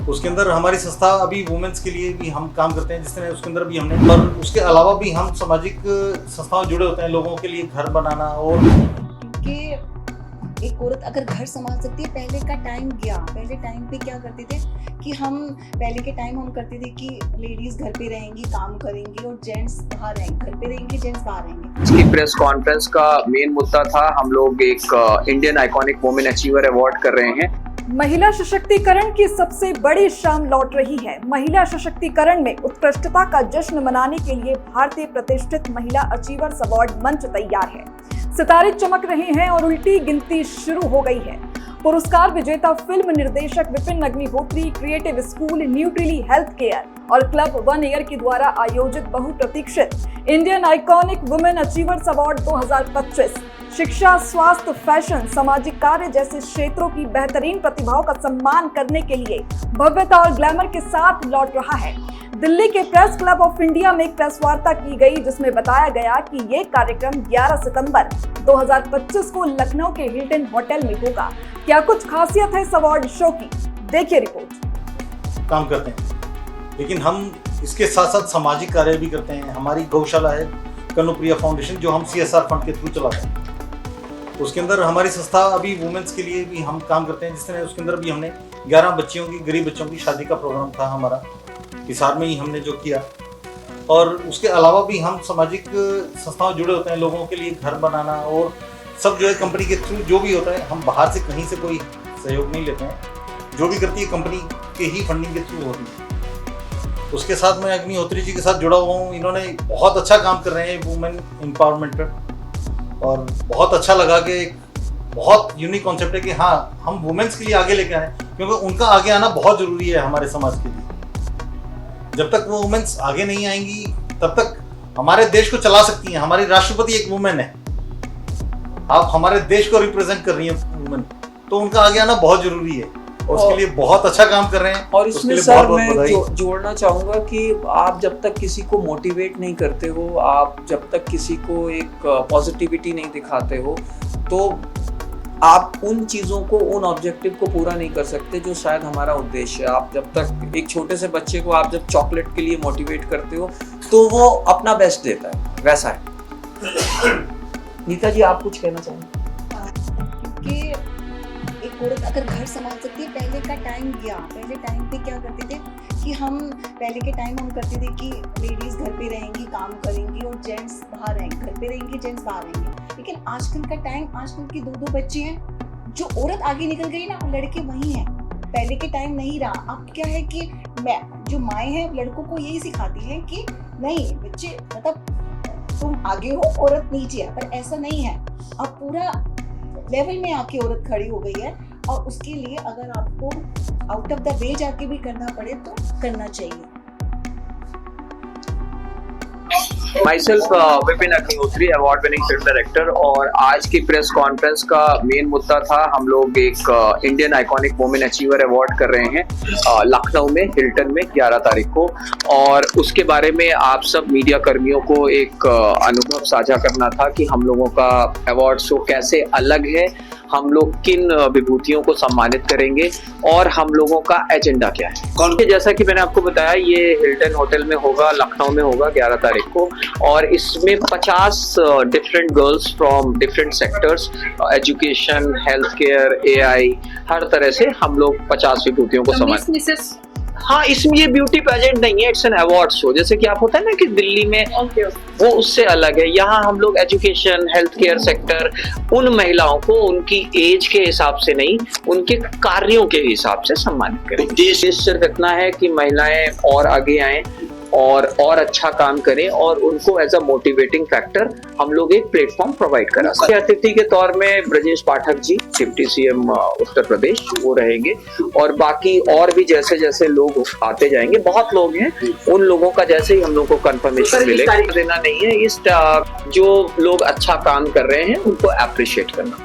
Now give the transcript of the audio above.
उसके अंदर हमारी संस्था अभी वुमेन्स के लिए भी हम काम करते हैं, जिसमें उसके अंदर भी हमने, और उसके अलावा भी हम सामाजिक संस्थाओं जुड़े होते हैं, लोगों के लिए घर बनाना। और क्योंकि एक औरत अगर घर संभाल सकती है, पहले का टाइम गया। पहले टाइम पे क्या करते थे कि पहले के टाइम हम करते थे कि लेडीज घर पे रहेंगी, काम करेंगी और जेंट्स बाहर रहेंगे, घर पे रहेंगे, जेंट्स बाहर रहेंगे। इसकी प्रेस कॉन्फ्रेंस का मेन मुद्दा था, हम लोग एक Indian iconic women achiever award कर रहे हैं। महिला सशक्तिकरण की सबसे बड़ी शान लौट रही है। महिला सशक्तिकरण में उत्कृष्टता का जश्न मनाने के लिए भारतीय प्रतिष्ठित महिला अचीवर्स अवार्ड मंच तैयार है। सितारे चमक रहे हैं और उल्टी गिनती शुरू हो गई है। पुरस्कार विजेता फिल्म निर्देशक Vipin Agnihotri, creative school, Nutrily health care और क्लब 1 ईयर के द्वारा आयोजित बहुप्रतीक्षित Indian iconic women achievers award 2025 शिक्षा, स्वास्थ्य, फैशन, सामाजिक कार्य जैसे क्षेत्रों की बेहतरीन प्रतिभाओं का सम्मान करने के लिए भव्यता और ग्लैमर के साथ लौट रहा है। दिल्ली के प्रेस क्लब ऑफ इंडिया में एक प्रेस वार्ता की गई, जिसमें बताया गया कि ये कार्यक्रम 11 सितंबर 2025 को लखनऊ के हिल्टन होटल में होगा। क्या कुछ खासियत है इस अवार्ड शो की, देखिए रिपोर्ट। काम करते हैं, लेकिन हम इसके साथ साथ सामाजिक कार्य भी करते हैं। हमारी गौशाला है कनुप्रिया फाउंडेशन, जो हम CSR फंड के थ्रू चलाते हैं। उसके अंदर हमारी संस्था अभी वुमेन्स के लिए भी हम काम करते हैं, जिसमें उसके अंदर भी हमने 11 बच्चियों की, गरीब बच्चों की शादी का प्रोग्राम था हमारा, हिसार में ही हमने जो किया। और उसके अलावा भी हम सामाजिक संस्थाओं जुड़े होते हैं, लोगों के लिए घर बनाना और सब जो है कंपनी के थ्रू जो भी होता है, हम बाहर से कहीं से कोई सहयोग नहीं लेते हैं। जो भी करती है कंपनी के ही फंडिंग के थ्रू होती है। उसके साथ मैं अग्निहोत्री जी के साथ जुड़ा हुआ हूँ। इन्होंने बहुत अच्छा काम कर रहे हैं वुमेन एम्पावरमेंट पर, और बहुत अच्छा लगा कि एक बहुत यूनिक कॉन्सेप्ट है कि हाँ, हम वुमेन्स के लिए आगे लेके आए, क्योंकि उनका आगे आना बहुत ज़रूरी है हमारे समाज के लिए। जब तक वो वुमेन्स आगे नहीं आएंगी, तब तक हमारे देश को चला सकती हैं। हमारी राष्ट्रपति एक वुमेन है, आप हमारे देश को रिप्रेजेंट कर रही हैं वुमेन, तो उनका आगे आना बहुत जरूरी है। और उसके लिए बहुत अच्छा काम कर रहे हैं। और इसमें सर मैं जोड़ना चाहूंगा कि आप जब तक किसी को मोटिवेट नहीं करते हो, आप जब तक किसी को एक पॉजिटिविटी नहीं दिखाते हो, तो आप उन चीज़ों को, उन ऑब्जेक्टिव को पूरा नहीं कर सकते जो शायद हमारा उद्देश्य है। आप जब तक एक छोटे से बच्चे को आप जब चॉकलेट के लिए मोटिवेट करते हो, तो वो अपना बेस्ट देता है, वैसा है। नीता जी, आप कुछ कहना चाहेंगे? क्योंकि एक औरत अगर घर संभाल सकती है, पहले का टाइम गया। पहले टाइम पे क्या करते थे कि पहले के टाइम हम करते थे कि लेडीज घर पे रहेंगी, काम करेंगी और जेंट्स बाहर रहेंगे, घर पे रहेंगे, जेंट्स बाहर रहेंगे। लेकिन आजकल का टाइम, आजकल की 2-2 बच्चे हैं। जो औरत आगे निकल गई ना, लड़के वही हैं। पहले के टाइम नहीं रहा। अब क्या है कि जो माएँ हैं लड़कों को यही सिखाती हैं कि नहीं बच्चे, मतलब तुम आगे हो, औरत नीचे है। पर ऐसा नहीं है। अब पूरा लेवल में आके औरत खड़ी हो गई है, और उसके लिए अगर आपको आउट ऑफ द वे जाके भी करना पड़े तो करना चाहिए। Myself Vipin Agnihotri, award winning film director, और आज की प्रेस कॉन्फ्रेंस का मेन मुद्दा था, हम लोग एक Indian iconic women achiever award कर रहे हैं लखनऊ में, हिल्टन में 11 तारीख को। और उसके बारे में आप सब मीडिया कर्मियों को एक अनुभव साझा करना था कि हम लोगों का अवार्ड शो कैसे अलग है, हम लोग किन विभूतियों को सम्मानित करेंगे और हम लोगों का एजेंडा क्या है। कौन के, जैसा कि मैंने आपको बताया, ये हिल्टन होटल में होगा, लखनऊ में होगा 11 तारीख को। और इसमें 50 different girls from different sectors, education, health care, AI, हर तरह से हम लोग 50 विभूतियों को सम्मानित। हाँ, इसमें ये ब्यूटी पेजेंट नहीं है, इट्स एन अवार्ड शो। जैसे कि आप होता है ना कि दिल्ली में, वो उससे अलग है। यहाँ हम लोग एजुकेशन, हेल्थ केयर सेक्टर, उन महिलाओं को उनकी एज के हिसाब से नहीं, उनके कार्यों के हिसाब से सम्मानित करें। उद्देश्य सिर्फ इतना है कि महिलाएं और आगे आएं और अच्छा काम करें, और उनको एज अ मोटिवेटिंग फैक्टर हम लोग एक प्लेटफॉर्म प्रोवाइड करा सकते हैं। अतिथि के तौर में ब्रजेश पाठक जी, डिप्टी CM उत्तर प्रदेश, वो रहेंगे। और बाकी और भी जैसे जैसे लोग आते जाएंगे, बहुत लोग हैं, उन लोगों का जैसे ही हम लोग को कंफर्मेशन मिलेगा, देना नहीं है। इस जो लोग अच्छा काम कर रहे हैं उनको अप्रिशिएट करना।